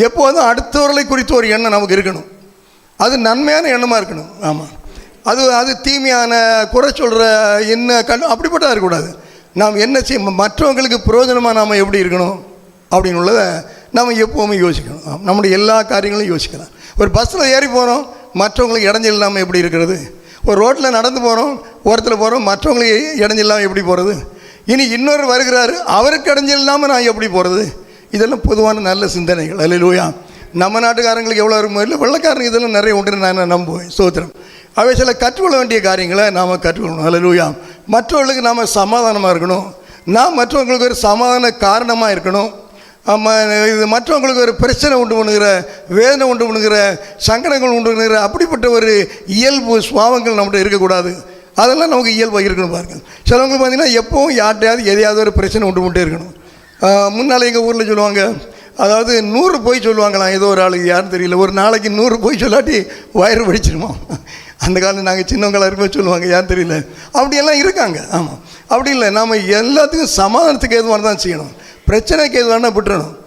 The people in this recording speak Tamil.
எப்போதும் அடுத்தவர்களை குறித்த ஒரு எண்ணம் நமக்கு இருக்கணும். அது நன்மையான எண்ணமாக இருக்கணும். ஆமாம், அது தீமையான குறை சொல்கிற என்ன அப்படிப்பட்டதாக இருக்கக்கூடாது. நாம் என்ன செய்ய மற்றவங்களுக்கு பிரயோஜனமாக நாம் எப்படி இருக்கணும் அப்படின்னு உள்ளதை நம்ம எப்போவுமே யோசிக்கணும். நம்முடைய எல்லா காரியங்களும் யோசிக்கலாம். ஒரு பஸ்ஸில் ஏறி போகிறோம், மற்றவங்களுக்கு இடைஞ்சல் இல்லாமல் எப்படி இருக்கிறது? ஒரு ரோட்டில் நடந்து போகிறோம், ஓரத்தில் போகிறோம், மற்றவங்களுக்கு இடைஞ்சல் இல்லாமல் எப்படி போகிறது? இனி இன்னொரு வருகிறாரு, அவருக்கு இடைஞ்சல் இல்லாமல் நான் எப்படி போகிறது? இதெல்லாம் பொதுவான நல்ல சிந்தனைகள். அல்லேலூயா. நம்ம நாட்டுக்காரங்களுக்கு எவ்வளோ இருக்குமோ இல்லை, வெள்ளைக்காரங்க இதெல்லாம் நிறைய உண்டு நான் நம்புவேன். ஸ்தோத்திரம். அவை சில கற்றுக்கொள்ள வேண்டிய காரியங்களை நாம் கற்றுக்கொள்ளணும். அல்லேலூயா. மற்றவர்களுக்கு நாம் சமாதானமாக இருக்கணும். நாம் மற்றவங்களுக்கு ஒரு சமாதான காரணமாக இருக்கணும். இது மற்றவங்களுக்கு ஒரு பிரச்சனை உண்டு பண்ணுகிற, வேதனை உண்டு பண்ணுகிற, சங்கடங்கள் உண்டு பண்ணுகிற அப்படிப்பட்ட ஒரு இயல்பு சுபாவங்கள் நம்மகிட்ட இருக்கக்கூடாது. அதெல்லாம் நமக்கு இயல்பாக இருக்கணும். பாருங்கள், சிலவங்களுக்கு பார்த்திங்கன்னா எப்போவும் யார்ட்டையாவது எதையாவது ஒரு பிரச்சனை உண்டு பண்ணிட்டே இருக்கணும். முன்னால் எங்கள் ஊரில் சொல்லுவாங்க, அதாவது 100 போய் சொல்லுவாங்களாம். ஏதோ ஒரு ஆளுக்கு யாரும் தெரியல, ஒரு நாளைக்கு 100 போய் சொல்லாட்டி வயிறு வடிச்சிருமா. அந்த காலம் நாங்கள் சின்னவங்களாக இருக்கும்போது சொல்லுவாங்க, யாரும் தெரியல. அப்படியெல்லாம் இருக்காங்க. ஆமாம், அப்படி இல்லை. நாம் எல்லாத்துக்கும் சமாதானத்துக்கு எதுவான தான் செய்யணும். பிரச்சனைக்கு எதுவானா விட்டுறணும்.